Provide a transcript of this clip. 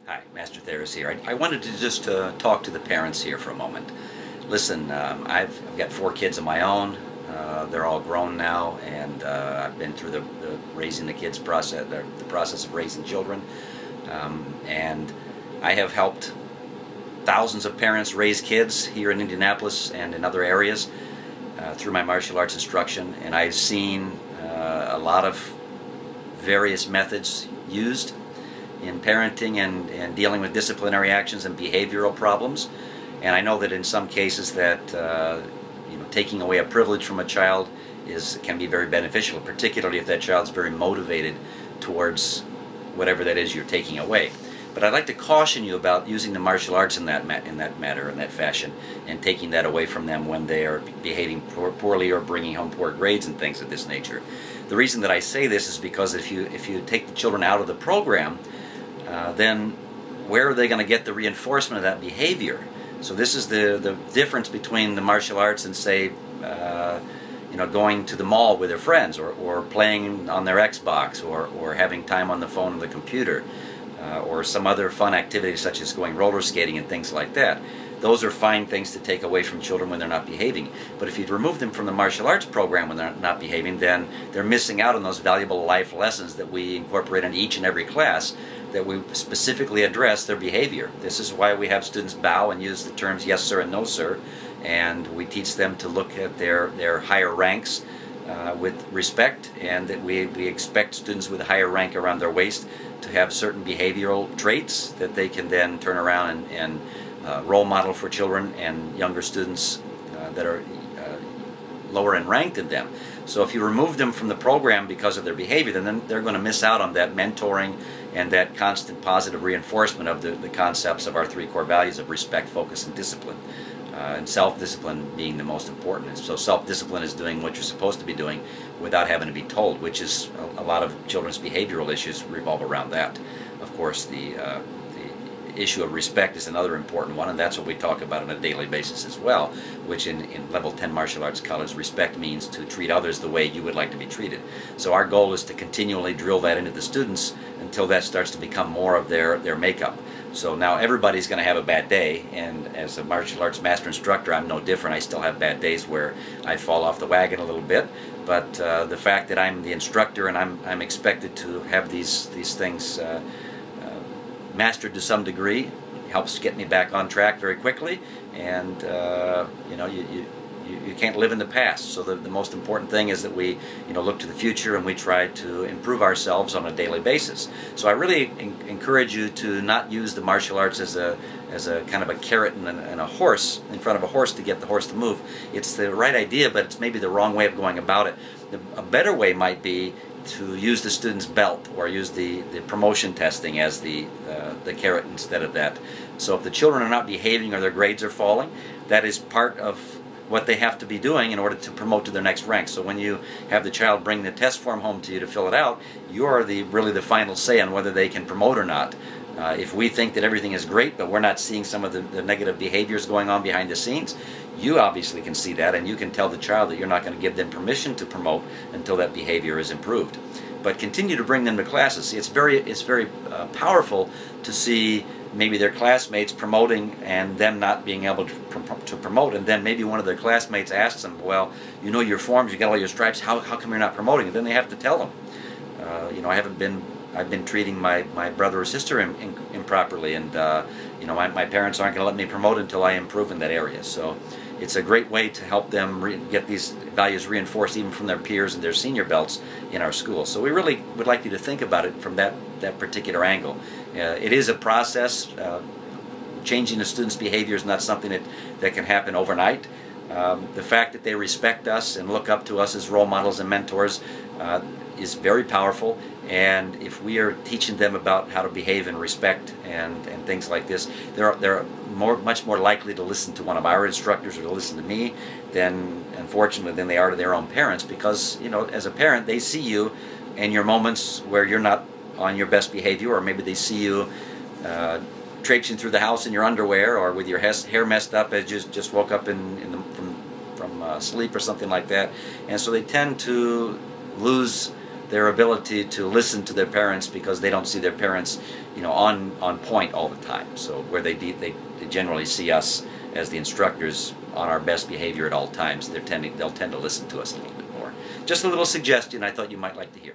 Hi, Master Theros here. I wanted to just talk to the parents here for a moment. Listen, I've got 4 kids of my own. They're all grown now, and I've been through the raising the kids process, the process of raising children, and I have helped thousands of parents raise kids here in Indianapolis and in other areas through my martial arts instruction, and I've seen a lot of various methods used in parenting and dealing with disciplinary actions and behavioral problems. And I know that in some cases that taking away a privilege from a child can be very beneficial, particularly if that child's very motivated towards whatever that is you're taking away. But I'd like to caution you about using the martial arts in that matter, in that fashion, and taking that away from them when they are behaving poorly or bringing home poor grades and things of this nature. The reason that I say this is because if you take the children out of the program, then where are they going to get the reinforcement of that behavior? So this is the difference between the martial arts and, say, going to the mall with their friends, or playing on their Xbox, or having time on the phone or the computer, or some other fun activity such as going roller skating and things like that. Those are fine things to take away from children when they're not behaving. But if you remove them from the martial arts program when they're not behaving, then they're missing out on those valuable life lessons that we incorporate into each and every class, that we specifically address their behavior. This is why we have students bow and use the terms yes sir and no sir, and we teach them to look at their higher ranks with respect, and that we expect students with a higher rank around their waist to have certain behavioral traits that they can then turn around and role model for children and younger students that are lower in rank than them. So if you remove them from the program because of their behavior, then they're going to miss out on that mentoring and that constant positive reinforcement of the concepts of our 3 core values of respect, focus, and discipline. And self-discipline being the most important. And so self-discipline is doing what you're supposed to be doing without having to be told, which is a lot of children's behavioral issues revolve around that. Of course, the issue of respect is another important one, and that's what we talk about on a daily basis as well, which in level 10 martial arts colors, respect means to treat others the way you would like to be treated. So our goal is to continually drill that into the students until that starts to become more of their makeup. So now everybody's going to have a bad day, and as a martial arts master instructor, I'm no different. I still have bad days where I fall off the wagon a little bit, but the fact that I'm the instructor and I'm expected to have these things mastered to some degree helps get me back on track very quickly, and you can't live in the past. So the most important thing is that we look to the future, and we try to improve ourselves on a daily basis. So I really encourage you to not use the martial arts as a kind of a carrot and a horse in front of a horse to get the horse to move. It's the right idea, but it's maybe the wrong way of going about it. A better way might be to use the student's belt, or use the promotion testing as the carrot instead of that. So if the children are not behaving or their grades are falling, that is part of what they have to be doing in order to promote to their next rank. So when you have the child bring the test form home to you to fill it out, you are really the final say on whether they can promote or not. If we think that everything is great, but we're not seeing some of the negative behaviors going on behind the scenes, you obviously can see that, and you can tell the child that you're not going to give them permission to promote until that behavior is improved. But continue to bring them to classes. It's very powerful to see maybe their classmates promoting and them not being able to promote, and then maybe one of their classmates asks them, well, you know your forms, you got all your stripes, how come you're not promoting? And then they have to tell them, I've been treating my brother or sister improperly, and my parents aren't going to let me promote until I improve in that area. So it's a great way to help them get these values reinforced even from their peers and their senior belts in our school. So we really would like you to think about it from that particular angle. It is a process. Changing a student's behavior is not something that can happen overnight. The fact that they respect us and look up to us as role models and mentors is very powerful, and if we are teaching them about how to behave in respect and things like this, they're much more likely to listen to one of our instructors or to listen to me unfortunately, than they are to their own parents, because as a parent, they see you in your moments where you're not on your best behavior, or maybe they see you traipsing through the house in your underwear, or with your hair messed up as you just woke up from sleep or something like that, and so they tend to lose their ability to listen to their parents, because they don't see their parents, on point all the time. So where they generally see us as the instructors on our best behavior at all times, they'll tend to listen to us a little bit more. Just a little suggestion I thought you might like to hear.